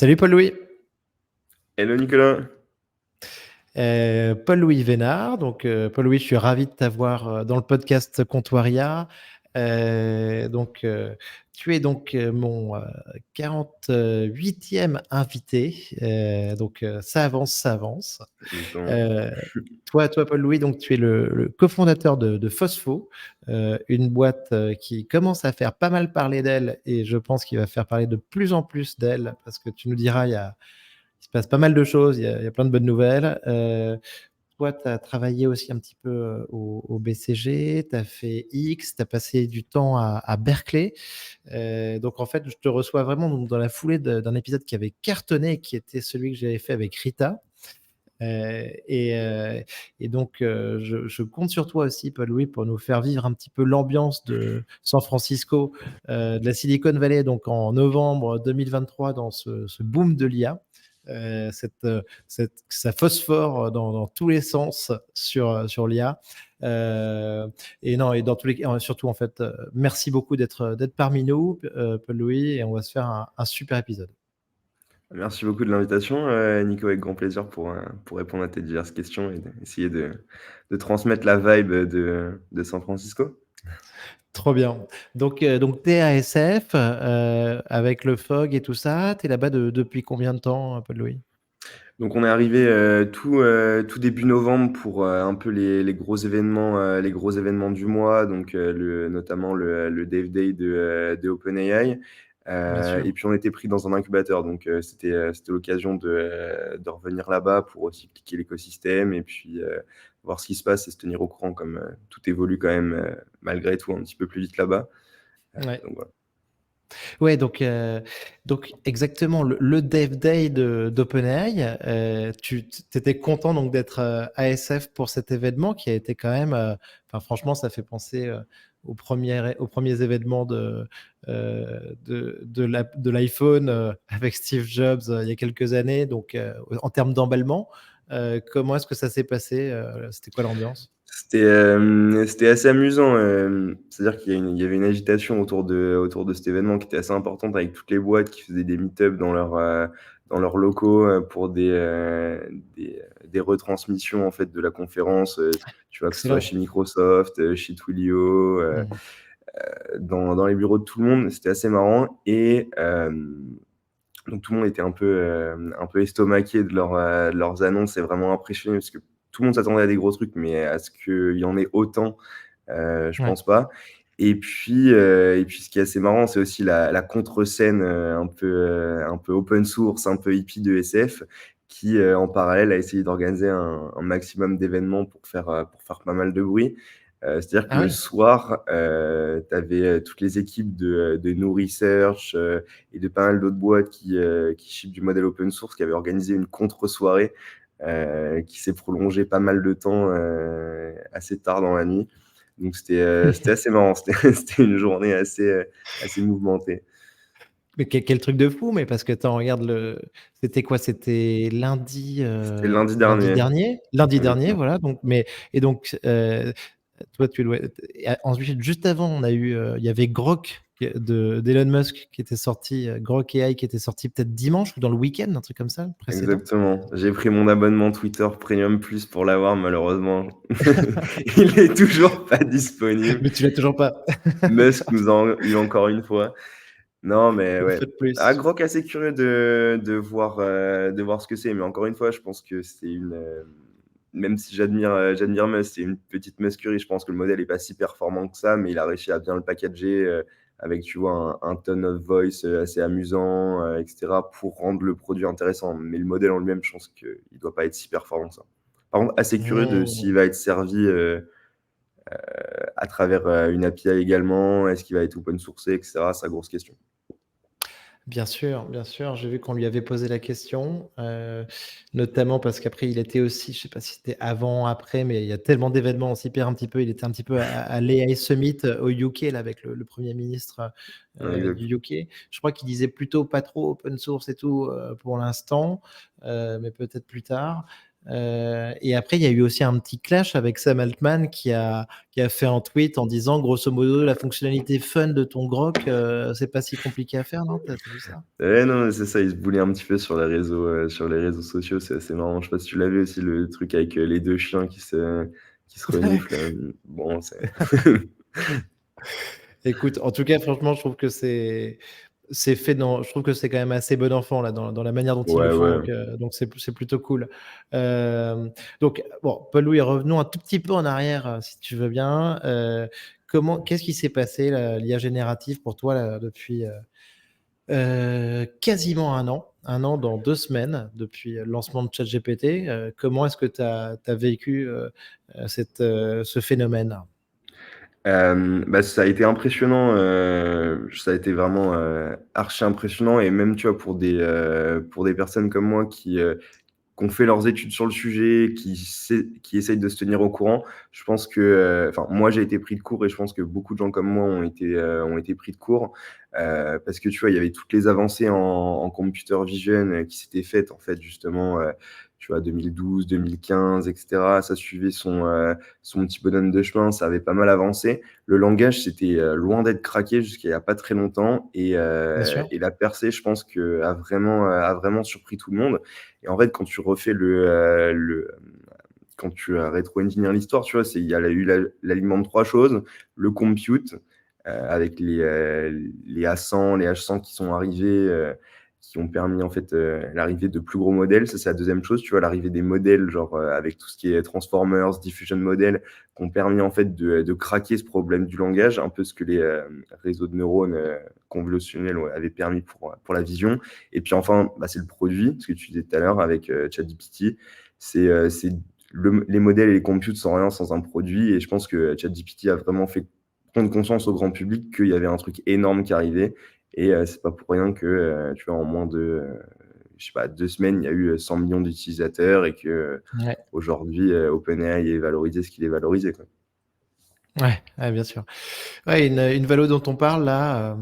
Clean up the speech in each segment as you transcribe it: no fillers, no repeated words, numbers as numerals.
Salut Paul-Louis. Hello Nicolas. Paul-Louis Vénard. Paul-Louis, je suis ravi de t'avoir dans le podcast Comptoiria. Tu es mon 48e invité. Ça avance, ça avance. Exactement. Euh, toi, Paul-Louis, donc tu es le cofondateur de Phospho, une boîte qui commence à faire pas mal parler d'elle et je pense qu'il va faire parler de plus en plus d'elle parce que tu nous diras, il se passe pas mal de choses, il y a plein de bonnes nouvelles. Toi, tu as travaillé aussi un petit peu au BCG, tu as fait X, tu as passé du temps à Berkeley. Donc en fait, je te reçois vraiment dans la foulée d'un épisode qui avait cartonné, qui était celui que j'avais fait avec Rita. Euh, et, euh, je compte sur toi aussi, Paul-Louis, pour nous faire vivre un petit peu l'ambiance de San Francisco, de la Silicon Valley, donc en novembre 2023, dans ce boom de l'IA. Ça phosphore dans tous les sens sur l'IA. Et non, et dans tous les cas, surtout en fait, merci beaucoup d'être parmi nous, Paul-Louis, et on va se faire un super épisode. Merci beaucoup de l'invitation, Nico, avec grand plaisir pour répondre à tes diverses questions et essayer de transmettre la vibe de San Francisco. Trop bien. Donc tu es à SF avec le FOG et tout ça. Tu es là-bas depuis combien de temps, Paul-Louis? Donc on est arrivé tout début novembre pour un peu les gros événements du mois, donc notamment le Dev Day de OpenAI. Bien sûr. Et puis on était pris dans un incubateur, donc c'était l'occasion de revenir là-bas pour aussi cliquer l'écosystème et puis voir ce qui se passe et se tenir au courant, comme tout évolue quand même malgré tout un petit peu plus vite là-bas. Ouais. Donc voilà. Ouais, donc exactement, le Dev Day d'OpenAI, tu étais content donc d'être ASF pour cet événement qui a été quand même, enfin franchement, ça fait penser aux premiers événements de l'iPhone avec Steve Jobs il y a quelques années. Donc en termes d'emballement, comment est-ce que ça s'est passé? C'était quoi l'ambiance? C'était assez amusant. C'est-à-dire il y avait une agitation autour de cet événement qui était assez importante avec toutes les boîtes qui faisaient des meet-up dans leurs locaux pour des retransmissions en fait de la conférence. Tu vois, que ce soit Excellent. chez Microsoft, chez Twilio, Mhm. dans les bureaux de tout le monde. C'était assez marrant. Et donc tout le monde était un peu estomaqué de leurs annonces et vraiment impressionné parce que tout le monde s'attendait à des gros trucs, mais à ce qu'il y en ait autant, je Ouais. pense pas. Et puis ce qui est assez marrant, c'est aussi la contre-scène un peu open source, un peu hippie de SF, qui en parallèle a essayé d'organiser un maximum d'événements pour faire pas mal de bruit. C'est-à-dire que Ah le oui. soir, tu avais toutes les équipes de No Research et de pas mal d'autres boîtes qui ship du modèle open source qui avaient organisé une contre-soirée qui s'est prolongée pas mal de temps, assez tard dans la nuit. Donc c'était assez marrant, c'était une journée assez mouvementée. Mais quel truc de fou, mais parce que attends, regarde c'était quoi? C'était C'était lundi lundi dernier, dernier? Lundi dernier, exactement. voilà. Toi, tu dois. Ensuite, juste avant, il y avait Grok d'Elon Musk qui était sorti, Grok AI qui était sorti peut-être dimanche ou dans le week-end, un truc comme ça, le précédent. Exactement. J'ai pris mon abonnement Twitter Premium Plus pour l'avoir, malheureusement. Il est toujours pas disponible. Mais tu l'as toujours pas. Musk nous a eu encore une fois. Non, mais Une ouais. fois de Ah, plus. Grok, assez curieux de voir ce que c'est. Mais encore une fois, je pense que même si j'admire Musk, c'est une petite muscurie. Je pense que le modèle est pas si performant que ça, mais il a réussi à bien le packager avec, tu vois, un tone of voice assez amusant, etc., pour rendre le produit intéressant. Mais le modèle en lui-même, je pense qu'il doit pas être si performant que ça. Par contre, assez curieux de s'il Mmh. va être servi à travers une API également. Est-ce qu'il va être open sourcé, etc. C'est la grosse question. Bien sûr, bien sûr. J'ai vu qu'on lui avait posé la question, notamment parce qu'après, il était aussi, je sais pas si c'était avant, après, mais il y a tellement d'événements, on s'y perd un petit peu. Il était un petit peu à l'AI Summit au UK, là, avec le Premier ministre Ouais, du exact. UK. Je crois qu'il disait plutôt pas trop open source et tout pour l'instant, mais peut-être plus tard. Et après, il y a eu aussi un petit clash avec Sam Altman qui a fait un tweet en disant, grosso modo, la fonctionnalité fun de ton grok, c'est pas si compliqué à faire, non? T'as vu ça? Ouais, non, c'est ça, ils se bully un petit peu sur les réseaux sociaux, c'est assez marrant. Je sais pas si tu l'avais aussi, le truc avec les deux chiens qui se reniflent. Bon, c'est. Écoute, en tout cas, franchement, je trouve que c'est fait je trouve que c'est quand même assez bon enfant là dans la manière dont ils le Ouais, font, ouais. donc c'est plutôt cool. Donc bon, Paul-Louis, revenons un tout petit peu en arrière, si tu veux bien. Qu'est-ce qui s'est passé là, l'IA générative pour toi là, depuis quasiment un an dans 2 semaines depuis le lancement de ChatGPT. Comment est-ce que tu as vécu ce phénomène? Bah, ça a été impressionnant, ça a été vraiment, archi impressionnant et même, tu vois, pour des personnes comme moi qui ont fait leurs études sur le sujet, qui essayent de se tenir au courant. Je pense que, enfin, moi, j'ai été pris de court et je pense que beaucoup de gens comme moi ont été pris de court, parce que, tu vois, il y avait toutes les avancées en computer vision, qui s'étaient faites, en fait, justement, tu vois, 2012, 2015 et cetera. Ça suivait son petit bonhomme de chemin, ça avait pas mal avancé. Le langage, c'était, loin d'être craqué jusqu'à il y a pas très longtemps Bien sûr. et la percée, je pense a vraiment surpris tout le monde. Et en fait, quand tu refais quand tu rétro-engineer l'histoire, tu vois, il y a eu l'alignement de trois choses, le compute, avec les A100, les H100 qui sont arrivés, qui ont permis en fait l'arrivée de plus gros modèles. Ça, c'est la deuxième chose, tu vois, l'arrivée des modèles, genre avec tout ce qui est Transformers, Diffusion Model, qui ont permis en fait de craquer ce problème du langage, un peu ce que les réseaux de neurones convolutionnels avaient permis pour la vision. Et puis enfin, bah, c'est le produit, ce que tu disais tout à l'heure avec ChatGPT. C'est les modèles et les computes sans rien sans un produit. Et je pense que ChatGPT a vraiment fait prendre conscience au grand public qu'il y avait un truc énorme qui arrivait. Et c'est pas pour rien que, tu vois, en moins de, je sais pas, 2 semaines, il y a eu 100 millions d'utilisateurs et que Ouais, aujourd'hui, OpenAI est valorisé ce qu'il est valorisé, quoi. ouais, ouais, bien sûr. Ouais, une valo dont on parle là,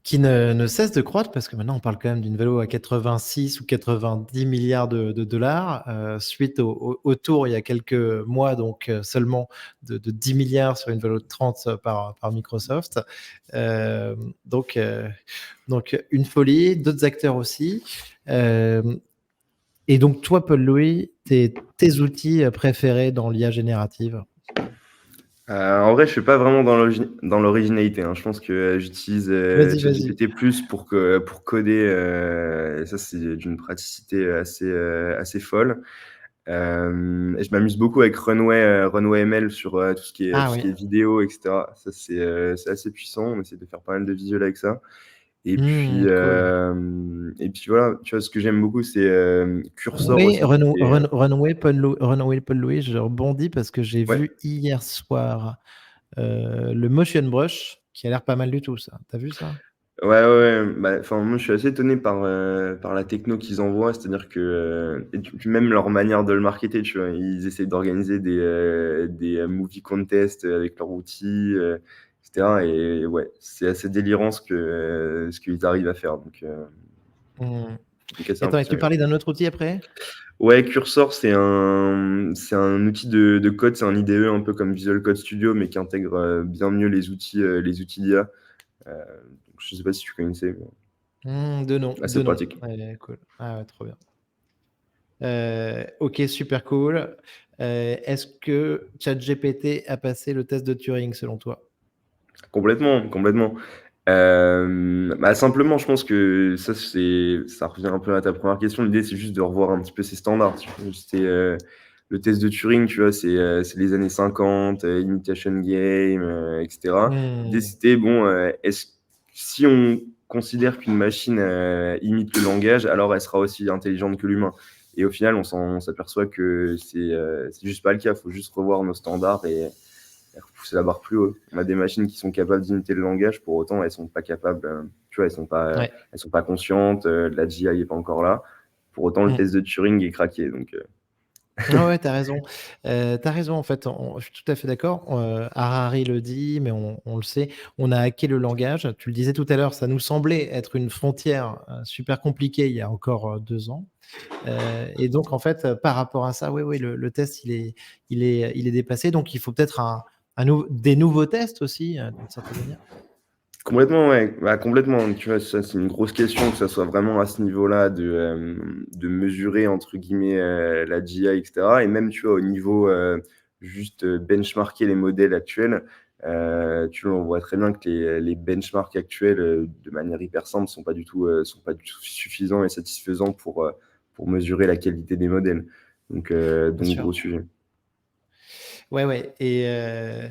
qui ne cesse de croître parce que maintenant on parle quand même d'une valo à 86 ou 90 milliards de dollars, suite au tour il y a quelques mois, donc seulement de 10 milliards sur une valo de 30 par Microsoft. Euh, donc, euh, donc une folie, d'autres acteurs aussi. Euh, et donc toi, Paul-Louis, tes outils préférés dans l'IA générative? En vrai, je suis pas vraiment dans l'originalité, hein. Je pense que, j'utilise, Vas-y, vas-y. ChatGPT plus pour coder, et ça, c'est d'une praticité assez folle. Et je m'amuse beaucoup avec Runway ML sur, Ah tout ce oui. qui est vidéo et cetera. Ça, c'est assez puissant. On essaie de faire pas mal de visuels avec ça. Cool. Et puis voilà, tu vois, ce que j'aime beaucoup, c'est, Cursor Runway, aussi qui est, Runway Paul-Louis, je rebondis parce que j'ai ouais. vu hier soir le Motion Brush qui a l'air pas mal du tout, ça. T'as vu ça? Ouais, ouais, ouais, bah, enfin, moi, je suis assez étonné par la techno qu'ils envoient. C'est-à-dire que, et puis même leur manière de le marketer, tu vois, ils essaient d'organiser des movie contests avec leurs outils, etc. Et ouais, c'est assez délirant ce qu'ils arrivent à faire. Hmm. Donc assez Attends, et tu impressionnant. parlais d'un autre outil après? Ouais, Cursor, c'est un outil de code, c'est un IDE un peu comme Visual Code Studio, mais qui intègre bien mieux les outils d'IA. Donc, je sais pas si tu connaissais, mais De assez nom. pratique. Ouais, cool. Ah ouais, trop bien. Ok, super cool. Est-ce que ChatGPT a passé le test de Turing selon toi? Complètement, complètement. Bah, simplement, je pense que ça revient un peu à ta première question. L'idée, c'est juste de revoir un petit peu ces standards. Tu vois. Le test de Turing, tu vois, c'est les années 50, Imitation Game, etc. L'idée, Hmm. c'était, bon, si on considère qu'une machine imite le langage, alors elle sera aussi intelligente que l'humain. Et au final, on s'aperçoit que c'est juste pas le cas. Il faut juste revoir nos standards et repousser la barre plus haut. On a des machines qui sont capables d'imiter le langage, pour autant, elles sont pas capables, tu vois, Ouais. elles sont pas conscientes, la GI est pas encore là. Pour autant, le Hmm. test de Turing est craqué. Ah ouais, tu as raison. Tu raison, en fait, je suis tout à fait d'accord. Harari le dit, mais on le sait, on a hacké le langage. Tu le disais tout à l'heure, ça nous semblait être une frontière, super compliquée il y a encore, 2 ans. Et donc en fait, par rapport à ça, oui, oui, le test, il est dépassé. Donc il faut peut-être des nouveaux tests aussi, d'une certaine manière? Complètement, ouais. Bah, complètement. Tu vois, ça, c'est une grosse question, que ça soit vraiment à ce niveau-là de «mesurer» entre guillemets, la GI et cetera et même, tu vois, au niveau, juste, benchmarker les modèles actuels. Tu vois, on voit très bien que les benchmarks actuels, de manière hyper simple, sont pas du tout suffisants et satisfaisants pour mesurer la qualité des modèles. Bien Donc sûr. gros sujet. Ouais, ouais ouais,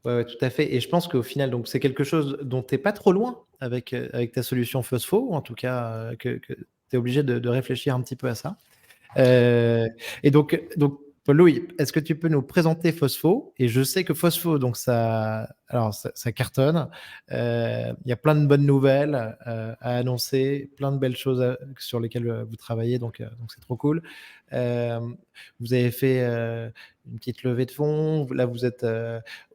ouais, tout à fait et je pense qu'au final, donc c'est quelque chose dont tu es pas trop loin avec ta solution Phospho ou en tout cas, que tu es obligé de réfléchir un petit peu à ça. Heu et donc Paul-Louis, est-ce que tu peux nous présenter Phospho? Et je sais que Phospho, donc ça cartonne. Il y a plein de bonnes nouvelles, à annoncer, plein de belles choses sur lesquelles, vous travaillez, donc c'est trop cool. Hem, Vous avez fait, une petite levée de fonds. Là, vous êtes,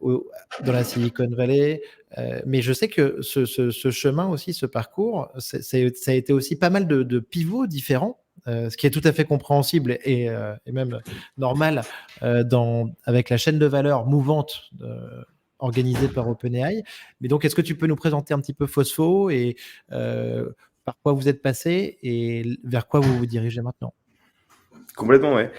au dans la Silicon Valley, mais je sais que ce chemin aussi, ce parcours, ça a été aussi pas mal de pivots différents. Ce qui est tout à fait compréhensible et même normal, avec la chaîne de valeur mouvante, organisée par OpenAI. Mais donc, est-ce que tu peux nous présenter un petit peu Phospho et par quoi vous êtes passé et vers quoi vous vous dirigez maintenant? Complètement, ouais.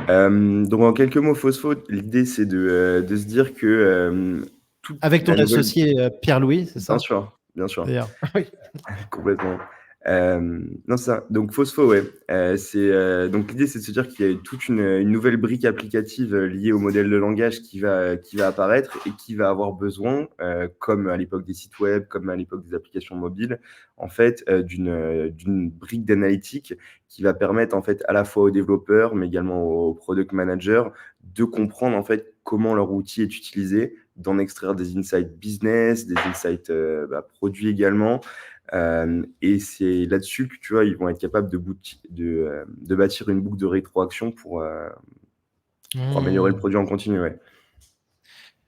Donc en quelques mots, Phospho, l'idée c'est de se dire que, toute Avec ton la nouvelle associé, Pierre-Louis, c'est ça? bien sûr. D'ailleurs? Oui. Complètement. Non, c'est ça. Donc Phospho, ouais, donc l'idée, c'est de se dire qu'il y a toute une nouvelle brique applicative, liée au modèle de langage qui va apparaître et qui va avoir besoin, comme à l'époque des sites web, comme à l'époque des applications mobiles, en fait, d'une brique d'analytique qui va permettre, en fait, à la fois aux développeurs, mais également aux product managers, de comprendre, en fait, comment leur outil est utilisé, d'en extraire des insights business, des insights, produits également. Et c'est là-dessus que, tu vois, ils vont être capables de bâtir une boucle de rétroaction pour améliorer le Mmh. produit en continu, ouais.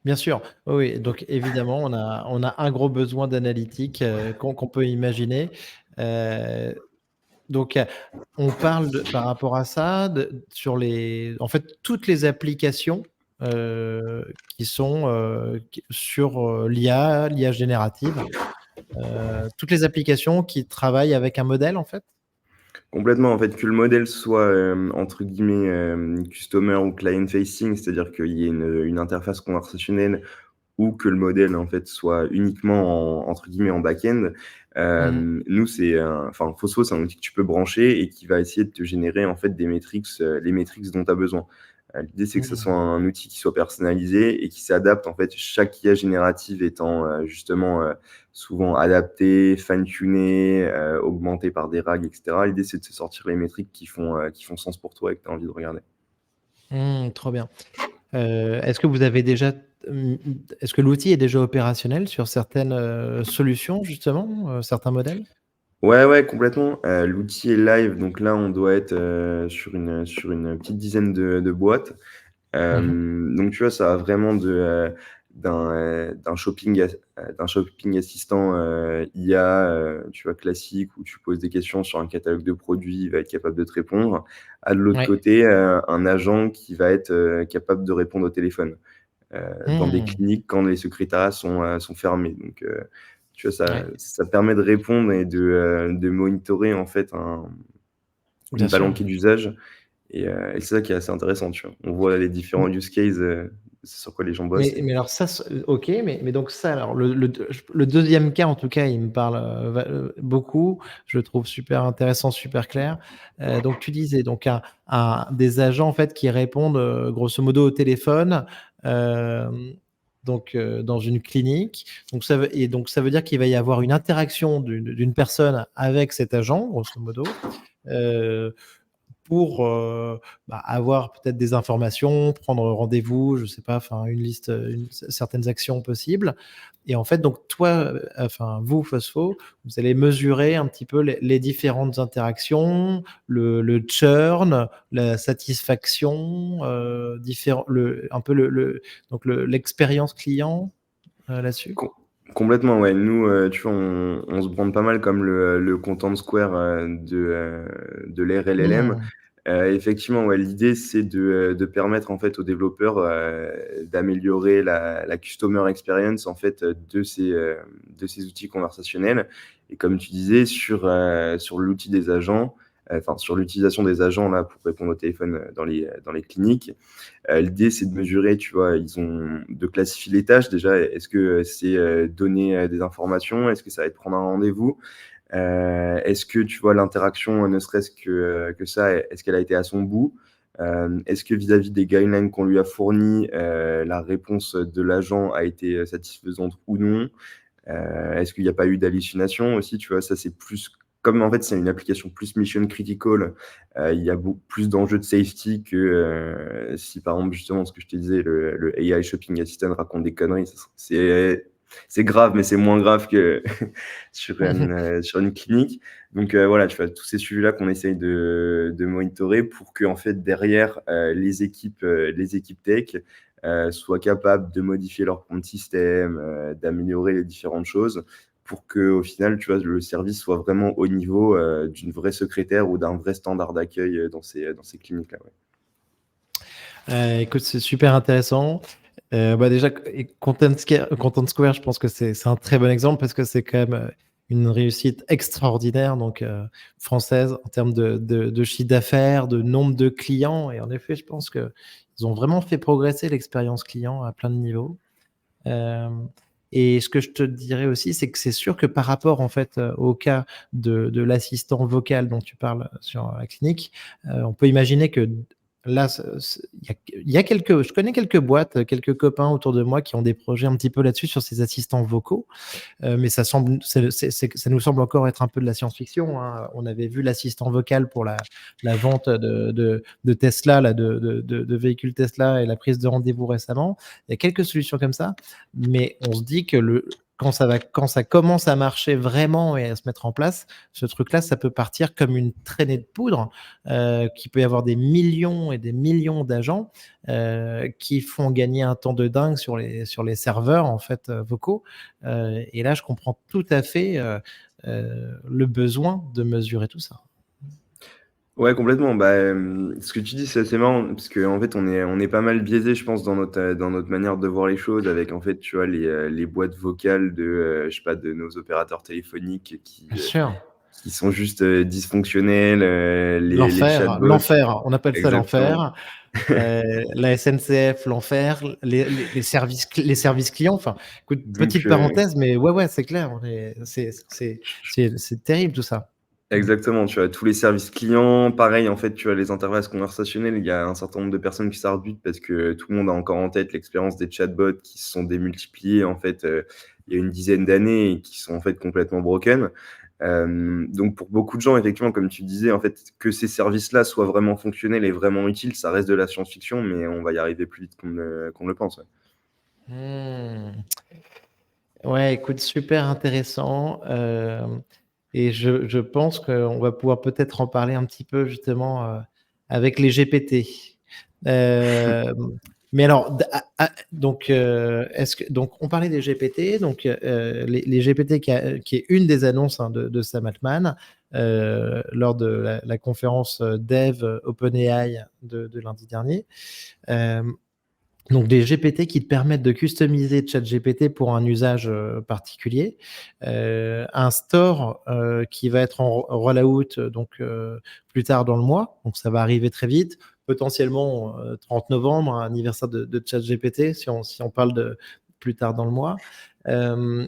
Bien sûr, oui, oui, donc évidemment, on a un gros besoin d'analytique, qu'on peut imaginer. Heu, donc, on parle par rapport à ça, sur en fait, toutes les applications, qui sont, sur, l'IA générative, toutes les applications qui travaillent avec un modèle, en fait? Complètement, en fait, que le modèle soit, entre guillemets, «customer» ou «client facing», c'est-à-dire qu'il y ait une interface conversationnelle ou que le modèle, en fait, soit uniquement entre guillemets, «en back-end». Mmh. Nous, enfin, Phospho, c'est un outil que tu peux brancher et qui va essayer de te générer, en fait, des métriques, les métriques dont tu as besoin. L'idée, c'est que ce soit Mmh. un outil qui soit personnalisé et qui s'adapte, en fait, chaque IA générative étant, justement, souvent adaptée, fine-tunée, augmentée par des RAG et cetera. L'idée, c'est de se sortir les métriques qui font sens pour toi et que tu as envie de regarder. Mmh, trop bien. Est-ce que vous avez déjà est-ce que l'outil est déjà opérationnel sur certaines, solutions justement, certains modèles? Ouais, ouais, complètement. L'outil est live, donc là, on doit être, sur une petite dizaine de boîtes. Mmh. Donc tu vois, ça va vraiment d'un shopping assistant, IA, tu vois, classique où tu poses des questions sur un catalogue de produits, il va être capable de te répondre. À de l'autre Ouais. côté, un agent qui va être, capable de répondre au téléphone, dans des Mmh. cliniques quand les secrétariats sont fermés. Tu vois, Ouais, ça permet de répondre et de monitorer en fait bien une sûr. palanquée d'usages et c'est ça qui est assez intéressant, tu vois? On voit les différents use cases, sur quoi les gens bossent Mais et alors ça, OK, mais donc ça alors le 2e cas en tout cas, il me parle, beaucoup. Je le trouve super intéressant, super clair. Donc tu disais donc des agents en fait qui répondent, grosso modo au téléphone, hem, dans une clinique. Donc ça veut dire qu'il va y avoir une interaction d'une personne avec cet agent, grosso modo. Heu pour avoir peut-être des informations, prendre rendez-vous, je sais pas, enfin une liste, certaines actions possibles. Et en fait, donc toi, enfin vous, Phospho, vous allez mesurer un petit peu les différentes interactions, le churn, la satisfaction, un peu donc l'expérience client là-dessus. Com complètement, ouais. Nous, tu vois, on se brande pas mal comme le Content Square, de l'ère LLM. Mmh. Effectivement, ouais, l'idée, c'est de permettre, en fait, aux développeurs, d'améliorer la customer experience, en fait, de ces outils conversationnels. Et comme tu disais, sur l'outil des agents, enfin, sur l'utilisation des agents, là, pour répondre au téléphone, dans les cliniques, l'idée, c'est de mesurer, tu vois, de classifier les tâches déjà. Est-ce que c'est donner des informations? Est-ce que ça va être prendre un rendez-vous? Est-ce que, tu vois, l'interaction, ne serait-ce que ça, est-ce qu'elle a été à son bout? Est-ce que vis-à-vis des guidelines qu'on lui a fournis, la réponse de l'agent a été satisfaisante ou non? Est-ce qu'il n'y a pas eu d'hallucination aussi, tu vois? Ça, c'est plus comme en fait, c'est une application plus mission critical, il y a beaucoup plus d'enjeux de safety que, si par exemple, justement, ce que je te disais, le AI Shopping Assistant raconte des conneries, c'est grave, mais c'est moins grave que sur une clinique. Donc, voilà, tu vois, tous ces sujets-là qu'on essaye de monitorer pour que en fait, derrière, les équipes tech, soient capables de modifier leur compte système, d'améliorer les différentes choses pour qu'au final, tu vois, le service soit vraiment au niveau, d'une vraie secrétaire ou d'un vrai standard d'accueil, dans ces cliniques-là, ouais. Écoute, c'est super intéressant. Déjà, Content Square, je pense que c'est un très bon exemple parce que c'est quand même une réussite extraordinaire, donc française en termes de chiffre d'affaires, de nombre de clients. Et en effet, je pense qu'ils ont vraiment fait progresser l'expérience client à plein de niveaux. Euh, et ce que je te dirais aussi, c'est que c'est sûr que par rapport en fait au cas de l'assistant vocal dont tu parles sur la clinique, on peut imaginer que là, je connais quelques boîtes, quelques copains autour de moi qui ont des projets un petit peu là-dessus sur ces assistants vocaux. Mais ça nous semble encore être un peu de la science-fiction, hein. On avait vu l'assistant vocal pour la vente de Tesla, là, de véhicules Tesla et la prise de rendez-vous récemment. Il y a quelques solutions comme ça, mais on se dit que quand ça commence à marcher vraiment et à se mettre en place, ce truc-là, ça peut partir comme une traînée de poudre, qui peut y avoir des millions et des millions d'agents qui font gagner un temps de dingue sur les serveurs en fait vocaux. Et là, je comprends tout à fait le besoin de mesurer tout ça. Ouais, complètement. Bah, ce que tu dis, c'est assez marrant parce qu'en fait, on est pas mal biaisé, je pense, dans notre manière de voir les choses avec, en fait, tu vois, les boîtes vocales je sais pas, de nos opérateurs téléphoniques Bien sûr. qui sont juste, dysfonctionnels, les L'enfer, chatbots. l'enfer, on appelle ça Exactement, l'enfer. La SNCF, l'enfer, les services clients. Enfin, écoute, donc petite parenthèse, mais ouais, c'est clair. C'est terrible tout ça. Mmh. exactement, tu vois? Tous les services clients, pareil, en fait, tu vois? Les interfaces conversationnelles, il y a un certain nombre de personnes qui s'arc-boutent parce que tout le monde a encore en tête l'expérience des chatbots qui se sont démultipliés, en fait, il y a une dizaine d'années et qui sont, en fait, complètement broken. Donc pour beaucoup de gens, effectivement, comme tu disais, en fait, que ces services-là soient vraiment fonctionnels et vraiment utiles, ça reste de la science-fiction, mais on va y arriver plus vite qu'on ne le pense, ouais. Mmh. Ouais, écoute, super intéressant. Et je pense qu'on va pouvoir peut-être en parler un petit peu justement avec les GPT. Euh, mais alors, donc on parlait des GPT, donc les GPT qui est une des annonces hein, de Sam Altman lors de la conférence Dev OpenAI de lundi dernier. Euh, donc des GPT qui te permettent de customiser ChatGPT pour un usage particulier, un store qui va être en rollout donc plus tard dans le mois, donc ça va arriver très vite, potentiellement 30 novembre, un anniversaire de ChatGPT si on parle de plus tard dans le mois. Euh,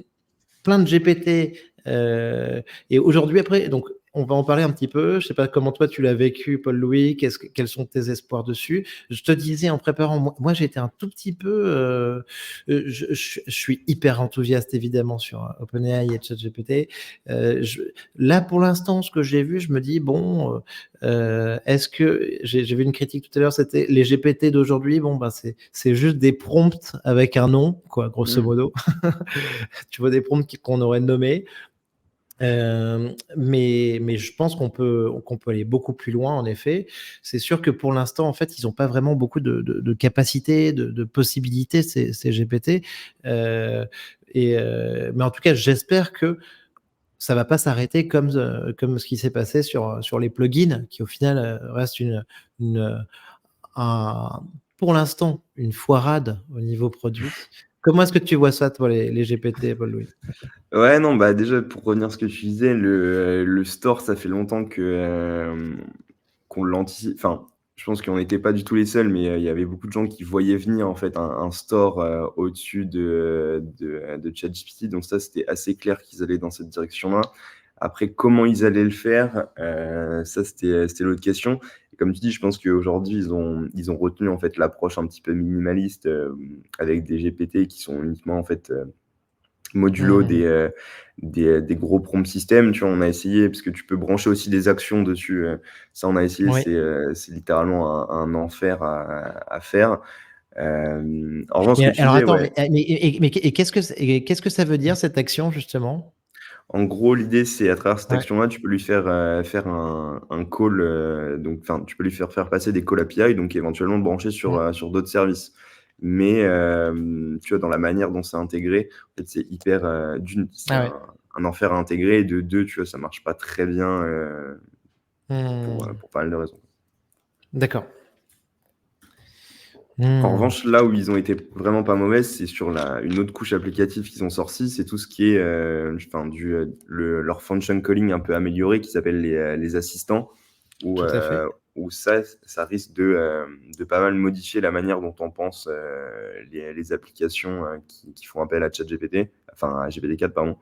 Plein de GPT et aujourd'hui après donc on va en parler un petit peu. Je sais pas comment toi tu l'as vécu, Paul-Louis. Quels sont tes espoirs dessus? Je te disais en préparant, moi j'étais un tout petit peu, je suis hyper enthousiaste évidemment sur OpenAI et ChatGPT. Là pour l'instant, ce que j'ai vu, je me dis bon, est-ce que j'ai vu une critique tout à l'heure, c'était les GPT d'aujourd'hui. Bon ben c'est juste des prompts avec un nom, quoi, grosso Mmh. modo. Tu vois des prompts qu'on aurait nommés. Mais je pense qu'on peut aller beaucoup plus loin, en effet. C'est sûr que pour l'instant, en fait, ils n'ont pas vraiment beaucoup de capacités, de possibilités, ces GPT. Euh, mais en tout cas, j'espère que ça va pas s'arrêter comme ce qui s'est passé sur les plugins, qui au final reste une, un- pour l'instant une foirade au niveau produit. Comment est-ce que tu vois ça, toi, les GPT, Paul-Louis? Ouais, non, bah, déjà pour revenir à ce que tu disais, le store, ça fait longtemps qu'on l'anticipe. Enfin, je pense qu'on n'était pas du tout les seuls, mais il y avait beaucoup de gens qui voyaient venir en fait un store, au-dessus de ChatGPT. Donc ça, c'était assez clair qu'ils allaient dans cette direction-là. Après, comment ils allaient le faire, ça c'était l'autre question. Et comme tu dis, je pense qu'aujourd'hui, ils ont retenu en fait l'approche un petit peu minimaliste, avec des GPT qui sont uniquement en fait, modulo Hmm. des gros prompt systems, tu vois? On a essayé parce que tu peux brancher aussi des actions dessus, ça on a essayé, Oui. c'est littéralement un enfer à faire. En revanche, ce Et que tu alors disais, attends, ouais, qu'est-ce que ça veut dire cette action justement? en gros, l'idée, c'est à travers cette Ouais. action-là, tu peux lui faire un call, donc enfin, tu peux lui faire passer des calls API, donc éventuellement brancher Mm. sur d'autres services. Mais, tu vois, dans la manière dont c'est intégré, en fait, c'est hyper, d'une, c'est Ah ouais. un enfer à intégrer et de 2, tu vois, ça marche pas très bien, Hmm. pour pas mal de raisons. D'accord. En Hmm. revanche, là où ils ont été vraiment pas mauvais, c'est sur une autre couche applicative qu'ils ont sorti, c'est tout ce qui est, enfin leur function calling un peu amélioré qui s'appelle les assistants, où, Tout à fait. où ça risque de pas mal modifier la manière dont on pense, les applications, qui font appel à ChatGPT, enfin à GPT-4 pardon.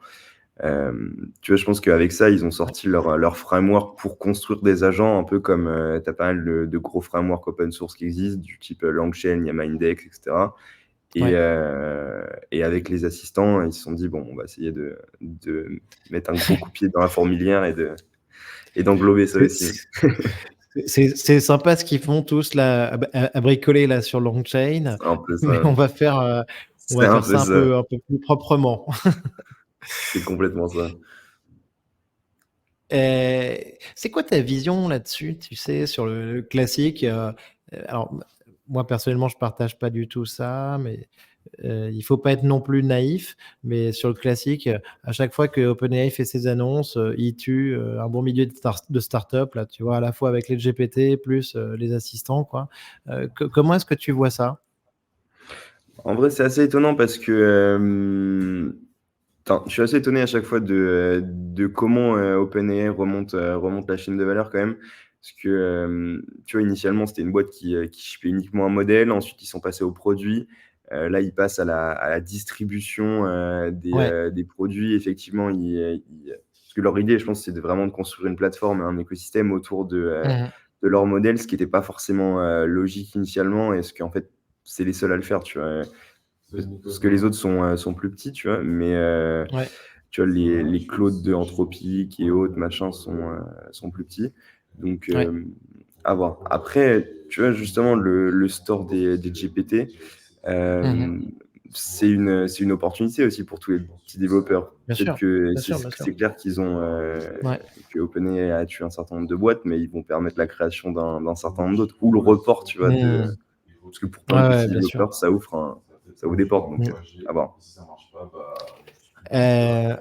Tu vois, je pense qu'avec ça, ils ont Ouais. sorti leur framework pour construire des agents, un peu comme tu as pas mal de gros frameworks open source qui existent, du type LangChain, il y a Mindex, etc. Ouais. Et avec les assistants, ils se sont dit, bon, on va essayer de mettre un gros coup de pied dans la fourmilière et d'englober ça C'est aussi. c'est sympa ce qu'ils font tous là, à bricoler là sur LongChain, C'est un peu mais ça. on C'est va un faire peu ça ça. un peu plus proprement. C'est complètement ça. C'est quoi ta vision là-dessus, tu sais, sur le classique? Alors, moi personnellement, je partage pas du tout ça, mais il faut pas être non plus naïf. Mais sur le classique, à chaque fois que OpenAI fait ses annonces, il tue un bon milieu de start-up, là, tu vois, à la fois avec les GPT plus les assistants, quoi. Comment est-ce que tu vois ça? En vrai, c'est assez étonnant parce que, enfin, je suis assez étonné à chaque fois de comment, OpenAI remonte la chaîne de valeur quand même. Parce que, tu vois, initialement, c'était une boîte qui shippait uniquement un modèle. Ensuite, ils sont passés aux produits. Là, ils passent à la distribution, Ouais. des produits. Effectivement, parce que leur idée, je pense, c'est vraiment de construire une plateforme, un écosystème autour Mmh. de leur modèle, ce qui était pas forcément, logique initialement et ce qu'en fait, c'est les seuls à le faire, tu vois? Parce que les autres sont plus petits, tu vois? Mais, Ouais. tu vois, les Claude de Anthropic et autres machin sont plus petits. Donc, Ouais. à voir. Après, tu vois, justement, le store des GPT, Mmh. hem, c'est une opportunité aussi pour tous les petits développeurs. Bien Peut-être sûr. que Bien c'est sûr, bien sûr. c'est clair qu'ils ont, Ouais. que OpenAI a tué un certain nombre de boîtes, mais ils vont permettre la création d'un certain nombre d'autres ou le report, tu vois, Mmh. parce que pour plein de Ouais, ouais, petits bien sûr. développeurs, ça ouvre des portes, donc, Mmh. à voir.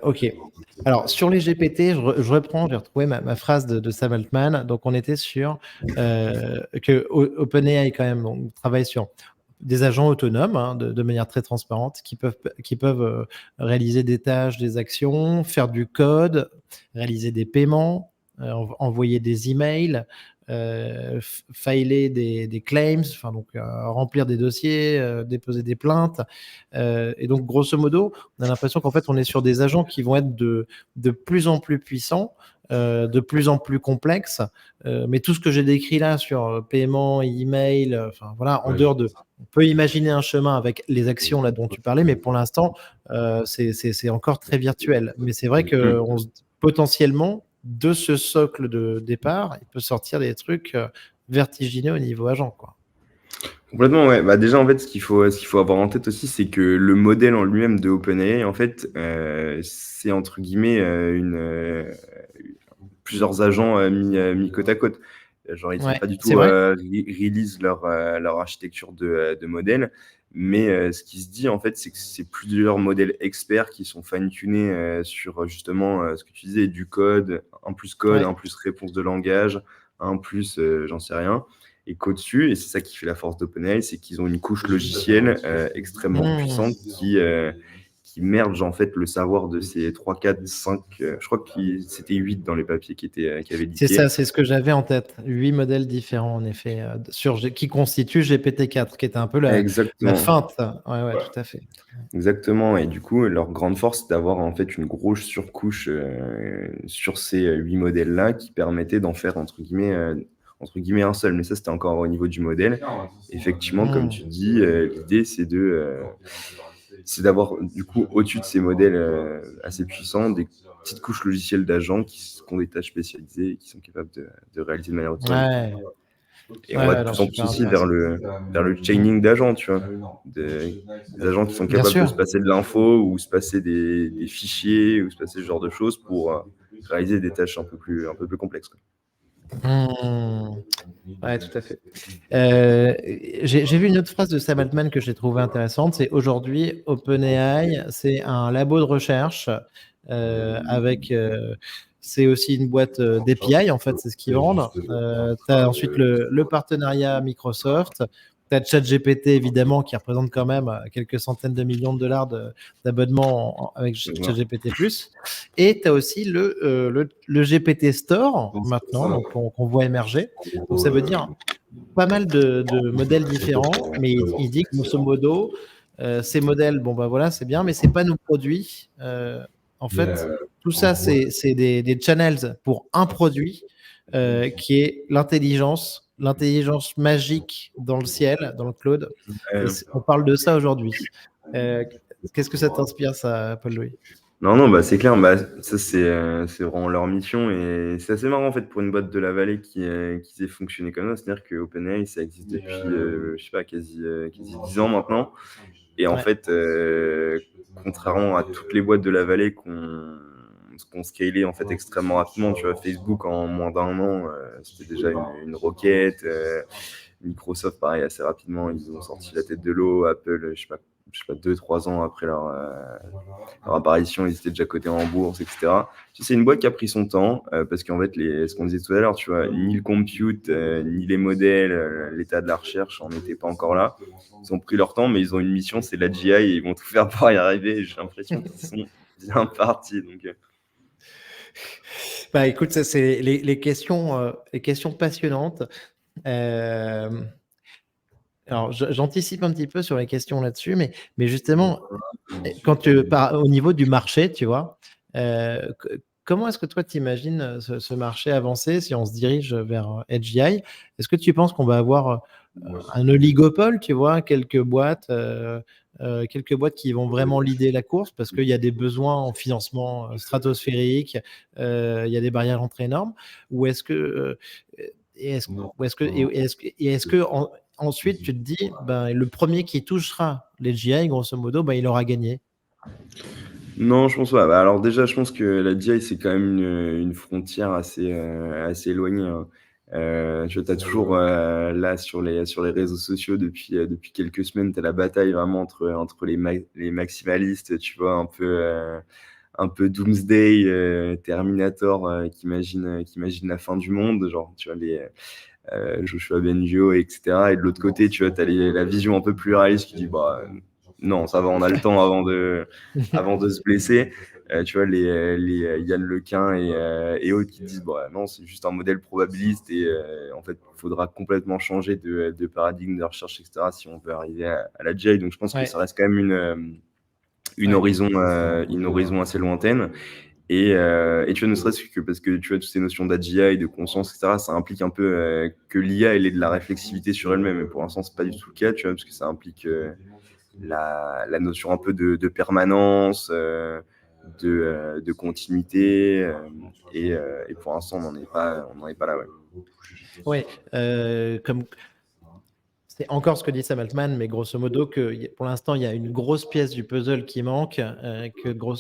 OK. Alors sur les GPT, je reprends, j'ai retrouvé ma phrase de Sam Altman. Donc on était sur, que OpenAI quand même donc travaille sur des agents autonomes, hein, de manière très transparente qui peuvent, réaliser des tâches, des actions, faire du code, réaliser des paiements, envoyer des emails, filer des claims, enfin donc, remplir des dossiers, déposer des plaintes, et donc grosso modo, on a l'impression qu'en fait, on est sur des agents qui vont être de plus en plus puissants, de plus en plus complexes. Mais tout ce que j'ai décrit là sur paiement, email, enfin voilà, en dehors de, on peut imaginer un chemin avec les actions là dont tu parlais, mais pour l'instant, c'est encore très virtuel. Mais c'est vrai que potentiellement, de ce socle de départ, il peut sortir des trucs vertigineux au niveau agent, quoi. Complètement, ouais. Bah, déjà, en fait, ce qu'il faut avoir en tête aussi, c'est que le modèle en lui-même de OpenAI, en fait, c'est entre guillemets plusieurs agents mis côte à côte. Genre, ils sont Ouais, pas du c'est tout vrai. release leur architecture de modèle, mais ce qui se dit, en fait, c'est que c'est plusieurs modèles experts qui sont fine-tunés sur justement ce que tu disais, du code, Ouais. un plus réponse de langage, un plus j'en sais rien. Et qu'au-dessus, et c'est ça qui fait la force d'OpenAI, c'est qu'ils ont une couche logicielle extrêmement Mmh. puissante qui merge en fait le savoir de ces 3, 4, 5, je crois que c'était 8 dans les papiers qui avaient C'est leaké. ça, c'est ce que j'avais en tête. 8 modèles différents, en effet, qui constituent GPT-4, qui était un peu la Exactement, feinte. Ouais, ouais, tout à fait. exactement. Et du coup, leur grande force, c'est d'avoir en fait une grosse surcouche sur ces 8 modèles-là qui permettait d'en faire entre guillemets un seul. Mais ça, c'était encore au niveau du modèle. Effectivement, comme Mmh. tu dis, l'idée, c'est d'avoir du coup au-dessus de ces modèles assez puissants des petites couches logicielles d'agents qui ont des tâches spécialisées et qui sont capables de réaliser de manière autonome. Ouais, Et on ouais, va de ouais, non, plus en plus super aussi vers intéressant. le chaining d'agents, tu vois, des agents qui sont Bien capables de se sûr. passer de l'info ou se passer des fichiers ou se passer ce genre de choses pour réaliser des tâches un peu plus complexes, quoi. Mmh. Ouais, tout à fait. J'ai vu une autre phrase de Sam Altman que j'ai trouvée intéressante. C'est aujourd'hui, OpenAI, c'est un labo de recherche avec. C'est aussi une boîte d'API, en fait, c'est ce qu'ils vendent. Tu as ensuite le partenariat Microsoft. Tu as ChatGPT, évidemment, qui représente quand même quelques centaines de millions de dollars d'abonnements avec Voilà. ChatGPT+. Et tu as aussi le GPT Store, maintenant, donc, qu'on voit émerger. Donc, ça veut dire pas mal de modèles différents, mais il dit que grosso modo, ces modèles, bon bah voilà, c'est bien, mais c'est pas nos produits. En fait, tout ça, c'est des channels pour un produit qui est l'intelligence magique dans le ciel, dans le cloud. Et Euh, on parle de ça aujourd'hui. Euh, Qu'est-ce que ça t'inspire, ça, Paul-Louis? Non, non, bah, c'est clair, bah, ça c'est vraiment leur mission et c'est assez marrant en fait pour une boîte de la vallée qui sait fonctionner comme ça. C'est-à-dire que OpenAI ça existe depuis, je sais pas, quasi 10 ans maintenant. Et en Ouais. fait, contrairement à toutes les boîtes de la vallée qu'on scalé en fait extrêmement rapidement, tu vois, Facebook en moins d'un an, c'était déjà une roquette. Microsoft, pareil, assez rapidement, ils ont sorti la tête de l'eau. Apple, je sais pas 2, 3 ans après leur apparition, ils étaient déjà cotés en bourse, etc. C'est une boîte qui a pris son temps parce qu'en fait, ce qu'on disait tout à l'heure, tu vois, ni le compute, ni les modèles, l'état de la recherche, on n'était pas encore là. Ils ont pris leur temps, mais ils ont une mission, c'est la GI et ils vont tout faire pour y arriver. J'ai l'impression qu'ils sont bien partis. Donc, Bah écoute, ça c'est les questions passionnantes. Euh, alors j'anticipe un petit peu sur les questions là-dessus, mais justement, au niveau du marché, tu vois, comment est-ce que toi t'imagines ce marché avancer si on se dirige vers AGI? Est-ce que tu penses qu'on va avoir un oligopole, tu vois, quelques boîtes qui vont vraiment leader la course parce qu'il y a des besoins en financement stratosphériques, il y a des barrières d'entrée énormes, ou est-ce que et est-ce ou est-ce que et est-ce que ensuite tu te dis ben le premier qui touchera les GI grosso modo ben il aura gagné. non, je pense pas. Bah, alors déjà, je pense que la GI, c'est quand même une frontière assez éloignée, hein. Tu vois, tu as toujours là sur les réseaux sociaux depuis quelques semaines, tu as la bataille vraiment entre les maximalistes, tu vois, un peu Doomsday, Terminator, qui imagine la fin du monde, genre, tu vois, les Joshua Bengio, etc. Et de l'autre côté, tu vois, tu as la vision un peu plus réaliste qui dit, bah, non, ça va, on a le temps avant de se blesser. Tu vois, les Yann Lequin et autres qui disent, bah, non, c'est juste un modèle probabiliste et en fait, il faudra complètement changer de paradigme de recherche, etc., si on veut arriver à la GI. Donc, je pense que Ouais, ça reste quand même une ouais. horizon assez lointaine. Et tu vois, ne serait-ce que parce que tu vois, toutes ces notions d'AGI, de conscience, etc., ça implique un peu que l'IA, elle ait de la réflexivité sur elle-même. Et pour l'instant, c'est pas du tout le cas, tu vois, parce que ça implique la notion un peu de permanence, de continuité. Et pour l'instant, on n'en est pas là, ouais. Ouais, comme c'est encore ce que dit Sam Altman, mais grosso modo que pour l'instant il y a une grosse pièce du puzzle qui manque,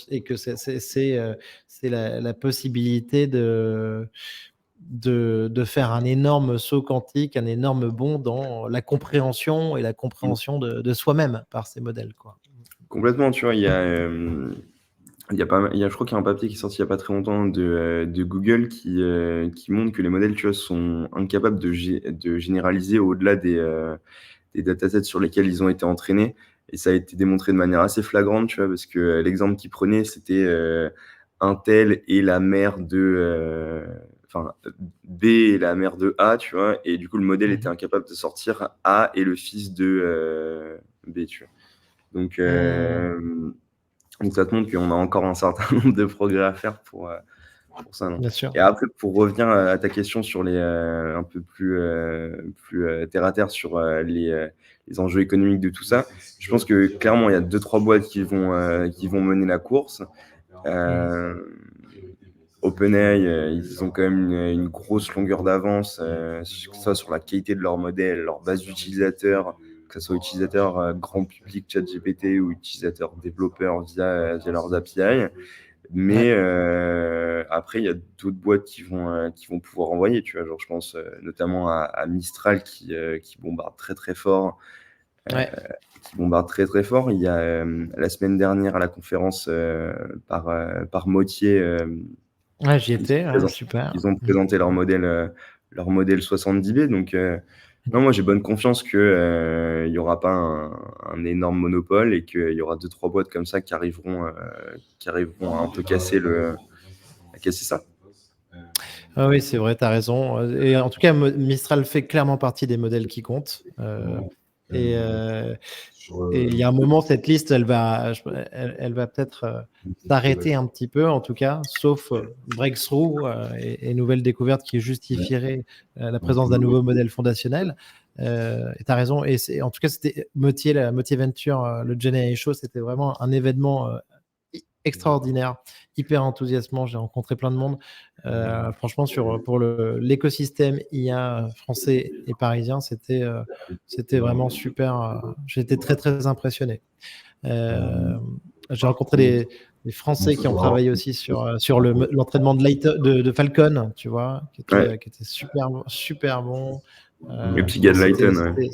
et que c'est la possibilité de faire un énorme saut quantique, un énorme bond dans la compréhension et la compréhension de soi-même par ces modèles, quoi. Complètement, tu vois, il y a pas mal, je crois qu'il y a un papier qui est sorti il y a pas très longtemps de Google qui montre que les modèles, tu vois, sont incapables de généraliser au-delà des datasets sur lesquels ils ont été entraînés. Et ça a été démontré de manière assez flagrante, tu vois, parce que l'exemple qu'ils prenaient, c'était un tel et la mère enfin, B et la mère de A, tu vois, et du coup, le modèle était incapable de sortir A et le fils de B, tu vois. Donc, Mmh. donc ça te montre qu'on a encore un certain nombre de progrès à faire pour ça, non. Bien sûr. Et après, pour revenir à ta question sur les un peu plus terre à terre sur les enjeux économiques de tout ça, je pense que clairement, il y a 2-3 boîtes qui vont mener la course. Mmh. OpenAI, ils ont quand même une grosse longueur d'avance, que ce soit sur la qualité de leur modèle, leur base d'utilisateurs, que ce soit utilisateurs grand public, ChatGPT, ou utilisateurs développeurs via leurs API. Ouais. Mais après, il y a d'autres boîtes qui vont pouvoir envoyer, tu vois. Genre, je pense notamment à Mistral qui bombarde très très fort. Ouais. Il y a la semaine dernière à la conférence par Motier, Ouais, j'y ils ont étais, ouais, présent super. ils ont Mmh. présenté leur modèle 70B. Donc non, moi j'ai bonne confiance que il y aura pas un énorme monopole et qu'il y aura 2-3 boîtes comme ça qui arriveront à un peu à casser ça. Ah oui, c'est vrai, tu as raison, et en tout cas, Mistral fait clairement partie des modèles qui comptent, et heu et il y a un moment, cette liste, elle va peut-être, s'arrêter un petit peu, en tout cas, sauf, breakthrough, et nouvelles découvertes qui justifieraient, la présence d'un nouveau modèle fondationnel. Et tu as raison, et c'est en tout cas, c'était Motier Venture, le GenAI Show, c'était vraiment un événement, extraordinaire, hyper enthousiasmant. J'ai rencontré plein de monde. Franchement, pour l'écosystème IA français et parisien, c'était vraiment super. J'ai été très, très impressionné. Euh, j'ai rencontré des Français qui ont travaillé aussi sur l'entraînement de Falcon, tu vois, Ouais, qui était super, super bon. les petits gars Non, de Lighten, ouais.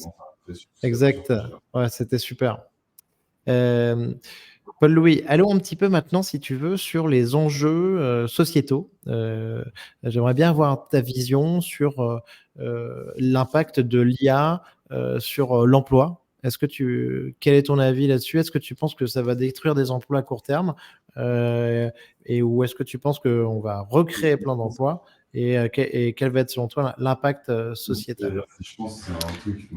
exact. Ouais, c'était super. Euh, Paul-Louis, allons un petit peu maintenant, si tu veux, sur les enjeux sociétaux. J'aimerais bien avoir ta vision sur l'impact de l'IA sur l'emploi. Quel est ton avis là-dessus? Est-ce que tu penses que ça va détruire des emplois à court terme, ou est-ce que tu penses qu'on va recréer plein d'emplois, et quel va être selon toi l'impact sociétal?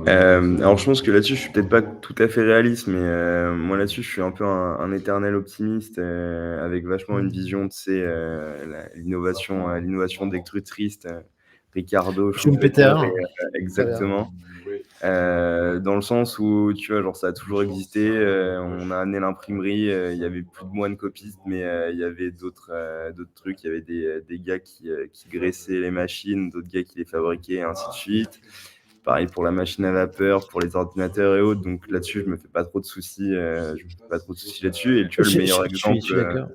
Alors je pense que là-dessus, je suis peut-être pas tout à fait réaliste, mais moi là-dessus, je suis un peu un éternel optimiste, avec vachement une Hmm. vision, tu sais, l'innovation destructrice, Ricardo Schumpeter, Schumpeter, et très bien. exactement. Dans le sens où, tu vois, genre ça a toujours existé, on a amené l'imprimerie, il y avait plus de moines copistes, mais il y avait d'autres trucs. Il y avait des gars qui graissaient les machines, d'autres gars qui les fabriquaient, et ainsi de suite. Pareil pour la machine à vapeur, pour les ordinateurs et autres. Donc là-dessus, je me fais pas trop de soucis, là-dessus. Et tu vois, le meilleur Je exemple suis d'accord.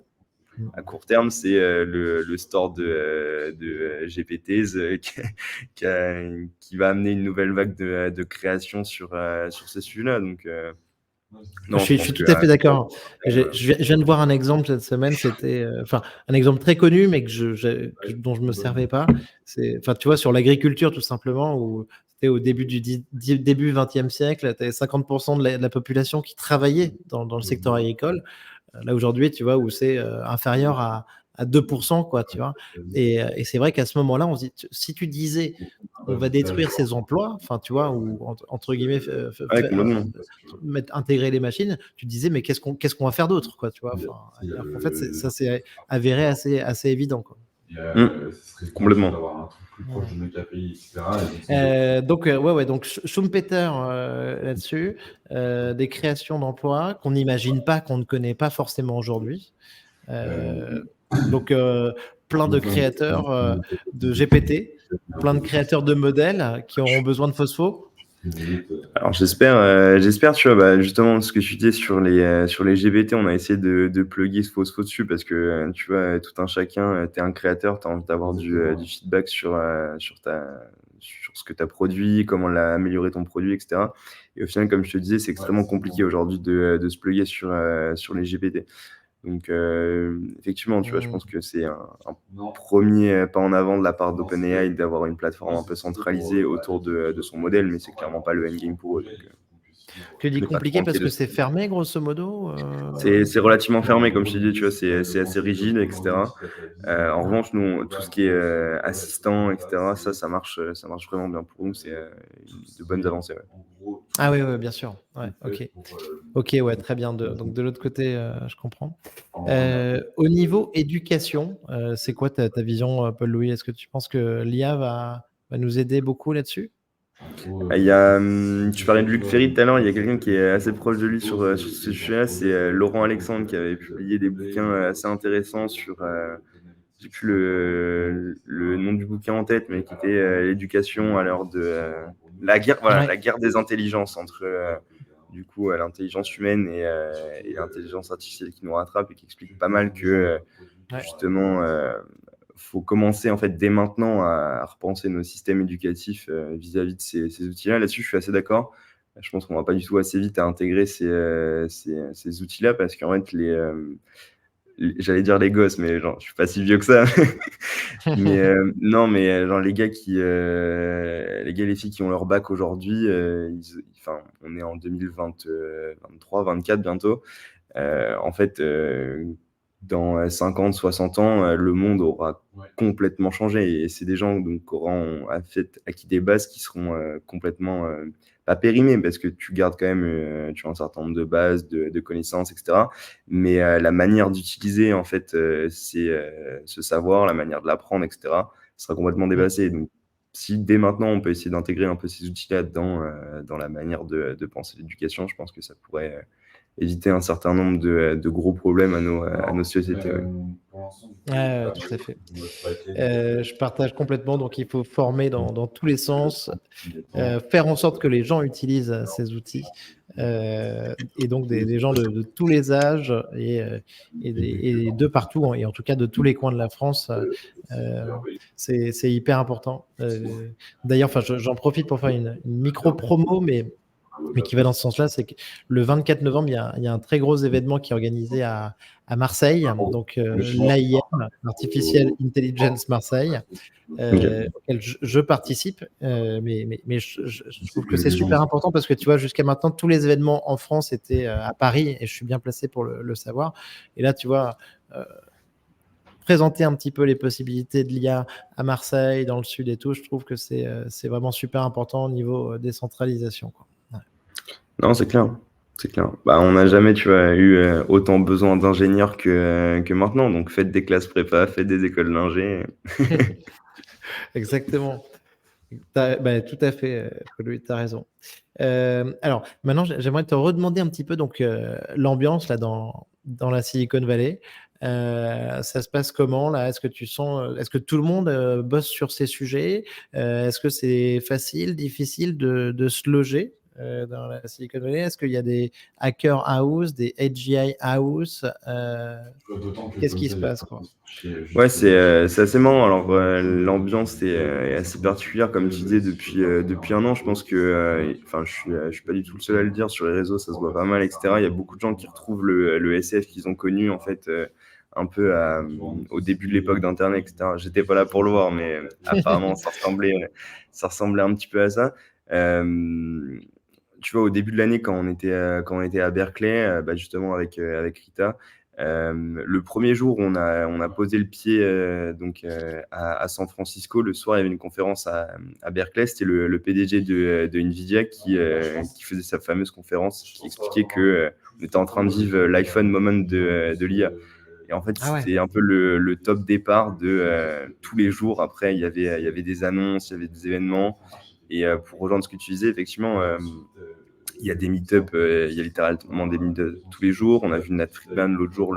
à court terme, c'est le store de GPTs, qui va amener une nouvelle vague de création sur ce sujet-là. Donc non, je Je pense suis que tout à fait d'accord. euh, Je viens de voir un exemple cette semaine, c'était, enfin, un exemple très connu, mais dont je me servais pas. Enfin, tu vois, sur l'agriculture, tout simplement, où c'était au début début 20e siècle, tu avais 50% de la population qui travaillait dans le secteur agricole. Là, aujourd'hui, tu vois, où c'est inférieur à à 2%, quoi, tu vois. Et c'est vrai qu'à ce moment-là, on se dit, si tu disais, on va détruire ces emplois, enfin, tu vois, ou entre guillemets, Ouais, complètement. intégrer les machines, tu te disais, mais qu'est-ce qu'on va faire d'autre, quoi, tu vois. Enfin, alors qu'en fait, ça s'est avéré assez évident, quoi. Complètement. Donc, ouais, ouais, donc Schumpeter, là-dessus, des créations d'emplois qu'on n'imagine pas, qu'on ne connaît pas forcément aujourd'hui. Donc, plein de créateurs de GPT, plein de créateurs de modèles qui auront besoin de phospho. Alors j'espère, tu vois, bah, justement, ce que tu disais sur les GPT, on a essayé de plugger ce Phospho dessus parce que, tu vois, tout un chacun, tu es un créateur, tu as envie d'avoir du feedback sur ce que tu as produit, comment améliorer ton produit, etc. Et au final, comme je te disais, c'est extrêmement compliqué aujourd'hui de se plugger sur les GPT. Donc, effectivement, tu vois, je pense que c'est un premier pas en avant de la part d'OpenAI d'avoir une plateforme un peu centralisée autour de son modèle, mais c'est clairement pas le endgame pour eux. Donc, Tu dis on n'est pas trop compliqué parce inquiet de que ça. c'est fermé, grosso modo. C'est relativement fermé, comme je t'ai dit, tu vois, c'est assez rigide, etc. En revanche, nous, tout ce qui est assistant, etc., ça marche vraiment bien pour nous. C'est de bonnes avancées. Ouais. Ah oui, oui, bien sûr. Ouais, ok. Ok, ouais, très bien. Donc de l'autre côté, je comprends. Au niveau éducation, c'est quoi ta vision, Paul-Louis? Est-ce que tu penses que l'IA va nous aider beaucoup là-dessus? Tu parlais de Luc Ferry tout à l'heure, il y a quelqu'un qui est assez proche de lui sur ce sujet-là, c'est Laurent Alexandre qui avait publié des bouquins assez intéressants sur, j'ai plus le nom du bouquin en tête, mais qui était l'éducation à l'heure de la guerre, voilà, Ouais, la guerre des intelligences entre du coup l'intelligence humaine et l'intelligence artificielle qui nous rattrape et qui explique pas mal que ouais. justement faut commencer en fait dès maintenant à repenser nos systèmes éducatifs vis-à-vis de ces outils-là. Là-dessus, je suis assez d'accord. Je pense qu'on va pas du tout assez vite à intégrer ces outils-là parce qu'en fait, j'allais dire les gosses, mais genre, je suis pas si vieux que ça. Mais non, mais genre les gars et les filles qui ont leur bac aujourd'hui, enfin, on est en 2023, 24 bientôt. En fait, dans 50, 60 ans, le monde aura complètement changé et c'est des gens donc qui auront acquis des bases qui seront complètement pas périmées parce que tu gardes quand même tu vois, un certain nombre de bases, de connaissances, etc. Mais la manière d'utiliser en fait ce savoir, la manière de l'apprendre, etc. sera complètement Mmh. dépassée. Donc, si dès maintenant on peut essayer d'intégrer un peu ces outils-là dans la manière de penser l'éducation, je pense que ça pourrait éviter un certain nombre de gros problèmes à nos sociétés. Ouais. Ouais, ouais, tout à fait. Je partage complètement, donc il faut former dans tous les sens, faire en sorte que les gens utilisent ces outils, et donc des gens de tous les âges et de partout, et en tout cas de tous les coins de la France, c'est hyper important. D'ailleurs, enfin, j'en profite pour faire une micro promo, mais qui va dans ce sens-là, c'est que le 24 novembre, il y a un très gros événement qui est organisé à Marseille, donc l'AIM, Artificial Intelligence Marseille, Ok. auquel je participe, mais je trouve que c'est super important parce que tu vois, jusqu'à maintenant, tous les événements en France étaient à Paris et je suis bien placé pour le savoir. Et là, tu vois, euh, présenter un petit peu les possibilités de l'IA à Marseille, dans le sud et tout, je trouve que c'est vraiment super important au niveau décentralisation, quoi. Ouais. Non, c'est clair. C'est clair. Bah, on n'a jamais, tu vois, eu autant besoin d'ingénieurs que maintenant. Donc, faites des classes prépa, faites des écoles d'ingé. Exactement. Bah, tout à fait, Paul-Louis, tu as raison. Alors maintenant, j'aimerais te redemander un petit peu donc, l'ambiance là dans la Silicon Valley. Ça se passe comment là? Est-ce que tout le monde, bosse sur ces sujets? Est-ce que c'est facile, difficile de se loger, dans la Silicon Valley? Est-ce qu'il y a des hacker house, des AGI house? Qu'est-ce qui se passe, quoi? Ouais, c'est assez marrant. Alors, l'ambiance est assez particulière, comme tu disais, depuis un an. Je pense que, enfin, je suis pas du tout le seul à le dire. Sur les réseaux, ça se voit pas mal, etc. Il y a beaucoup de gens qui retrouvent le SF qu'ils ont connu, en fait, un peu au début de l'époque d'Internet, etc. J'étais pas là pour le voir, mais apparemment, ça ressemblait un petit peu à ça. Tu vois, au début de l'année, quand on était à Berkeley, bah, justement avec Rita, Le premier jour où on a posé le pied donc à San Francisco, le soir, il y avait une conférence à Berkeley. C'était le PDG de Nvidia qui faisait sa fameuse conférence, qui expliquait que on était en train de vivre l'iPhone moment de l'IA. Et en fait, Ah ouais. c'était un peu le top départ de tous les jours. Après, il y avait des annonces, il y avait des événements. Et pour rejoindre ce que tu disais, effectivement, il y a des meet-up, il y a littéralement des meet-up tous les jours. On a vu Nat Friedman l'autre jour,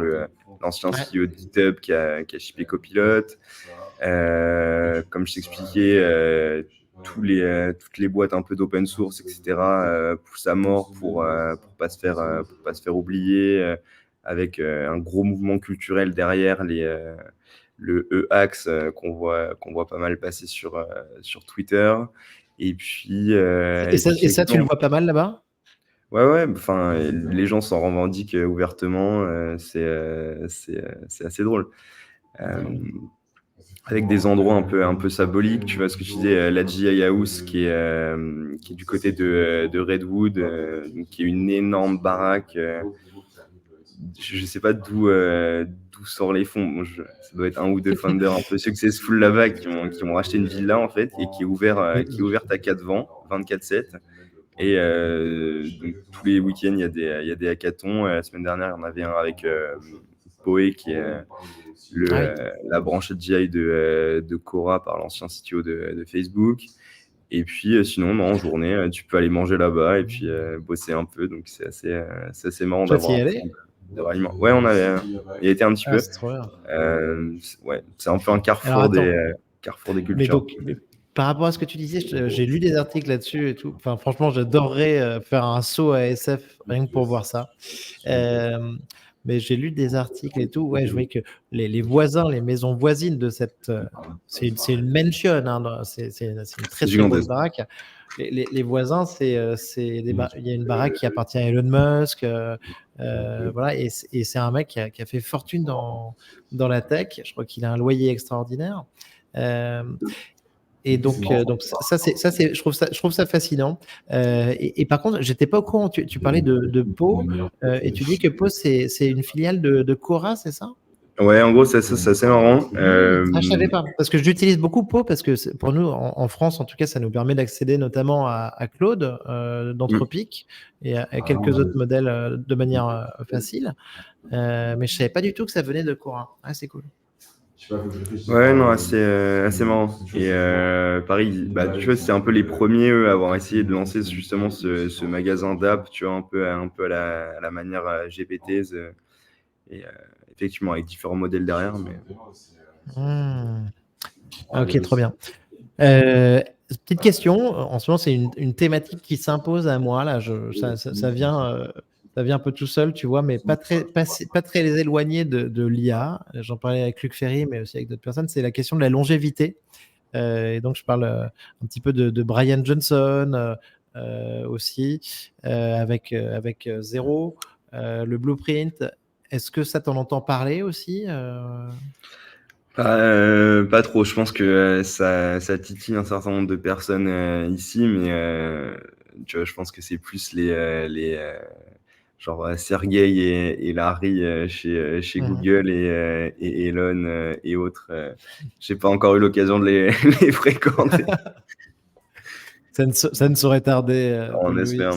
l'ancien Ouais. CEO de GitHub qui a shippé Copilot. Comme je t'expliquais, toutes les boîtes un peu d'open source, etc., poussent à mort pour pas se faire oublier, avec un gros mouvement culturel derrière, le E-Axe qu'on voit pas mal passer sur Twitter. Et Et ça, puis et ça, tu le effectivement, vois pas mal là-bas? ouais, ouais, enfin, les gens s'en revendiquent ouvertement. C'est assez drôle. Euh, Avec des endroits un peu symboliques, tu vois ce que tu disais, la GI House qui est du côté de Redwood, donc qui est une énorme baraque. Je sais pas d'où sortent les fonds. Bon, ça doit être un ou deux founders un peu successful là-bas qui ont racheté une villa en fait et qui est ouverte à 4 vents, 24/7. Et donc, tous les week-ends, il y a des hackathons. La semaine dernière, il y en avait un avec Poe, qui est Ah oui. la branche GI de Cora par l'ancien CTO de Facebook. Et puis sinon, non, en journée, tu peux aller manger là-bas et puis bosser un peu. Donc c'est assez marrant Toi, t'y d'avoir es un allé? peu de ralliement. Ouais, il a été un petit Ah, peu. c'est trop bien. Ouais, c'est un peu un Alors attends, carrefour des mais cultures. donc, par rapport à ce que tu disais, j'ai lu des articles là-dessus et tout. Enfin, franchement, j'adorerais faire un saut à SF rien que pour voir ça. Euh, mais j'ai lu des articles et tout. Ouais, je voyais que les voisins, les maisons voisines de cette. C'est une mansion, hein, c'est une très C'est très grosse gigantesque. baraque. Les voisins, il y a une baraque qui appartient à Elon Musk. Voilà, et c'est un mec qui a fait fortune dans la tech. Je crois qu'il a un loyer extraordinaire. Euh, et donc je trouve ça fascinant. Et par contre, j'étais pas au courant. Tu parlais de Pau et tu dis que Pau c'est une filiale de Cora, c'est ça? Ouais, en gros, c'est assez marrant. Ah, je savais pas. Parce que j'utilise beaucoup Pau parce que pour nous, en France, en tout cas, ça nous permet d'accéder notamment à Claude d'Anthropic et à quelques autres modèles de manière facile. Mais je savais pas du tout que ça venait de Cora. Ah, c'est cool. Ouais, non, assez marrant. Et pareil, bah, tu vois, c'est un peu les premiers, eux, à avoir essayé de lancer justement ce magasin d'app, tu vois, un peu à la manière GPTs, et effectivement, avec différents modèles derrière. Mais Hmm. Ok, trop bien. Euh, Petite question, en ce moment, c'est une thématique qui s'impose à moi. Là, ça vient un peu tout seul, tu vois, mais pas très éloigné de l'IA. J'en parlais avec Luc Ferry, mais aussi avec d'autres personnes. C'est la question de la longévité. Et donc, je parle un petit peu de Brian Johnson aussi, avec Zero, le Blueprint. Est-ce que ça t'en entend parler aussi pas trop. Je pense que ça titille un certain nombre de personnes ici, mais tu vois, je pense que c'est plus genre Sergey et Larry chez Mhm. Google et Elon et autres. J'ai pas encore eu l'occasion de les fréquenter. Ça ne saurait tarder, On Paul-Louis. espère.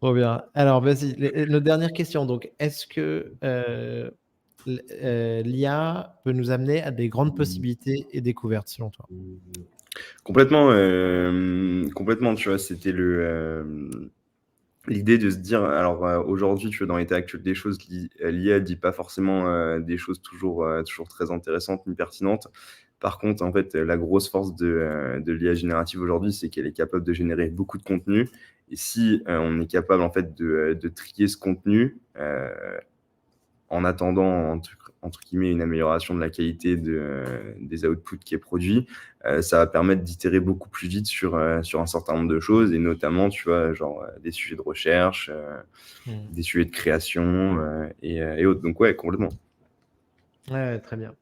Trop bien. Alors, vas-y, notre dernière question. Donc, est-ce que l'IA peut nous amener à des grandes possibilités et découvertes, selon toi? Complètement, tu vois, c'était l'idée de se dire, alors aujourd'hui, tu vois, dans l'état actuel des choses, l'IA dit pas forcément des choses toujours très intéressantes ni pertinentes. Par contre, en fait, la grosse force de l'IA générative aujourd'hui, c'est qu'elle est capable de générer beaucoup de contenu. Et si on est capable, en fait, de trier ce contenu, en attendant, entre guillemets, une amélioration de la qualité des outputs qui est produit, ça va permettre d'itérer beaucoup plus vite sur un certain nombre de choses, et notamment, tu vois, genre des sujets de recherche, Hmm. des sujets de création et autres. Donc, ouais, complètement. Ouais, très bien.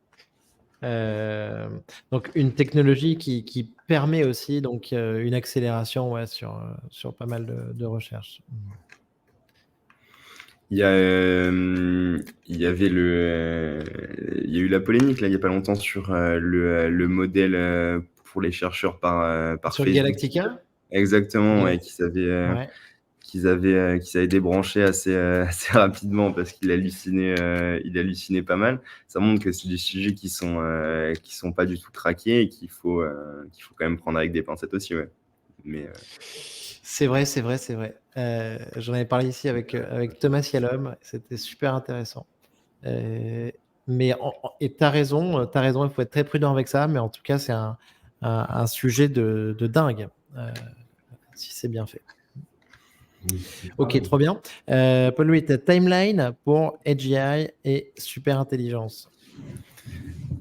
Donc, une technologie qui permet aussi donc, une accélération ouais, sur pas mal de recherches. Il y a, il y avait il y a eu la polémique là, il y a pas longtemps sur, le modèle, pour les chercheurs par Sur le Facebook qui Galactica? exactement, ouais, Galact ouais. qu'ils avaient débranché assez, assez rapidement parce il hallucinait pas mal. Ça montre que c'est des sujets qui sont pas du tout craqués et qu'il faut quand même prendre avec des pincettes aussi, ouais. Mais, C'est vrai, c'est vrai, c'est vrai. J'en avais parlé ici avec Thomas Yalom, c'était super intéressant. Heu, mais et tu as raison, il faut être très prudent avec ça, mais en tout cas, c'est un sujet de dingue, heu, si c'est bien fait. OK, trop bien. Paul-Louis, ta timeline pour AGI et super intelligence?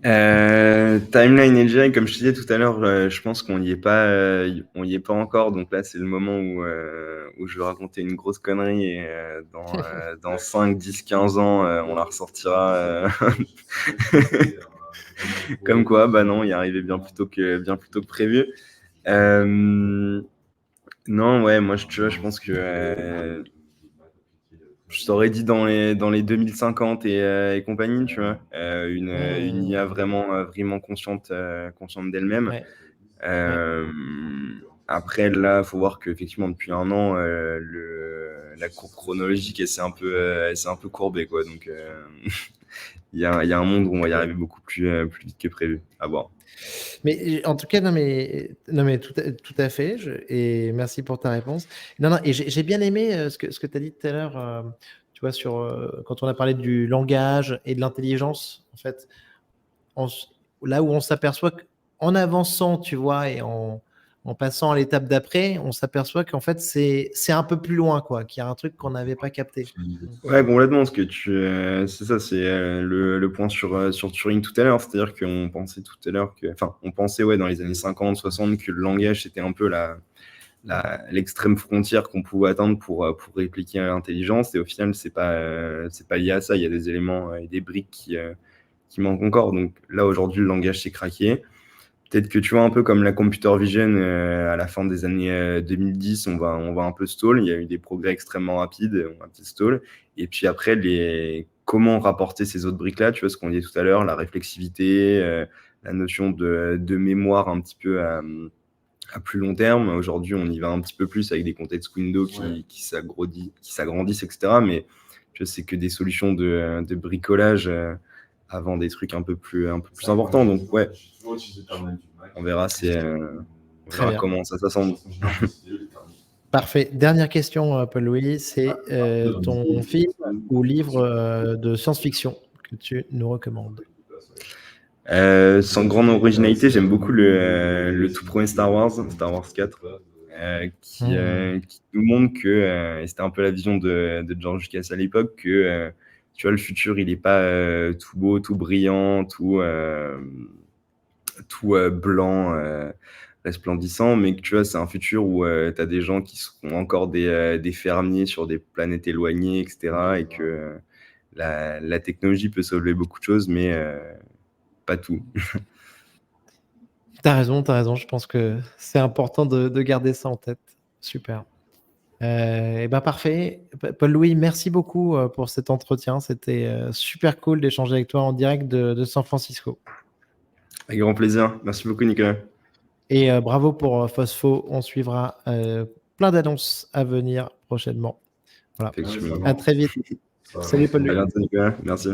Timeline AGI, comme je te disais tout à l'heure, je pense on y est pas encore. Donc là, c'est le moment où je vais raconter une grosse connerie et dans 5, 10, 15 ans, on la ressortira. Comme quoi, bah non, y arriver bien plus tôt que prévu. Non, ouais, moi, tu vois, je pense que je t'aurais dit dans les 2050 et compagnie, tu vois, une IA Mmh. vraiment consciente d'elle-même. Ouais, ouais. Euh, Après, là, faut voir qu'effectivement, depuis un an, la courbe chronologique, elle s'est un peu courbée, quoi. Donc, il y a un monde où on va y arriver beaucoup plus vite que prévu. À voir. Mais en tout cas, non mais tout à fait, et merci pour ta réponse. Non, non, et j'ai bien aimé ce que tu as dit tout à l'heure, tu vois, quand on a parlé du langage et de l'intelligence, en fait, là où on s'aperçoit qu'en avançant, tu vois, et en passant à l'étape d'après, on s'aperçoit qu'en fait, c'est un peu plus loin, quoi, qu'il y a un truc qu'on n'avait pas capté. Ouais, complètement. C'est ça, c'est le point sur Turing tout à l'heure. C'est-à-dire qu'on pensait tout à l'heure enfin, on pensait, ouais, dans les années 50, 60, que le langage, c'était un peu l'extrême frontière qu'on pouvait atteindre pour répliquer l'intelligence. Et au final, c'est pas lié à ça. Il y a des éléments et des briques qui manquent encore. Donc là, aujourd'hui, le langage s'est craqué. Peut-être que tu vois, un peu comme la computer vision à la fin des années 2010, on va un peu stall. Il y a eu des progrès extrêmement rapides, on va un petit stall. Et puis après, comment rapporter ces autres briques-là, tu vois, ce qu'on disait tout à l'heure, la réflexivité, la notion de mémoire un petit peu à plus long terme. Aujourd'hui, on y va un petit peu plus avec des contextes window qui s'agrandissent, etc. Mais tu vois, c'est que des solutions de bricolage avant des trucs un peu plus importants. Donc, ouais, on verra, on Très verra bien. comment ça s'assemble. Parfait. Dernière question, Paul-Louis, c'est ton film ou livre de science-fiction que tu nous recommandes? Sans grande originalité, j'aime beaucoup le tout premier Star Wars 4, Mmh. qui nous montre que, et c'était un peu la vision de George Lucas à l'époque, que tu vois, le futur, il n'est pas tout beau, tout brillant, tout blanc, resplendissant, mais que tu vois, c'est un futur où tu as des gens qui seront encore des fermiers sur des planètes éloignées, etc. Et que la technologie peut sauver beaucoup de choses, mais pas tout. Tu raison, t'as raison. Je pense que c'est important de garder ça en tête. Super. Et ben parfait. Paul-Louis, merci beaucoup pour cet entretien. C'était super cool d'échanger avec toi en direct de San Francisco. Avec grand plaisir. Merci beaucoup, Nicolas. Et bravo pour Phospho. On suivra plein d'annonces à venir prochainement. Voilà. Effectivement. À très vite. Salut À Paul-Louis. bientôt, Nicolas. Merci.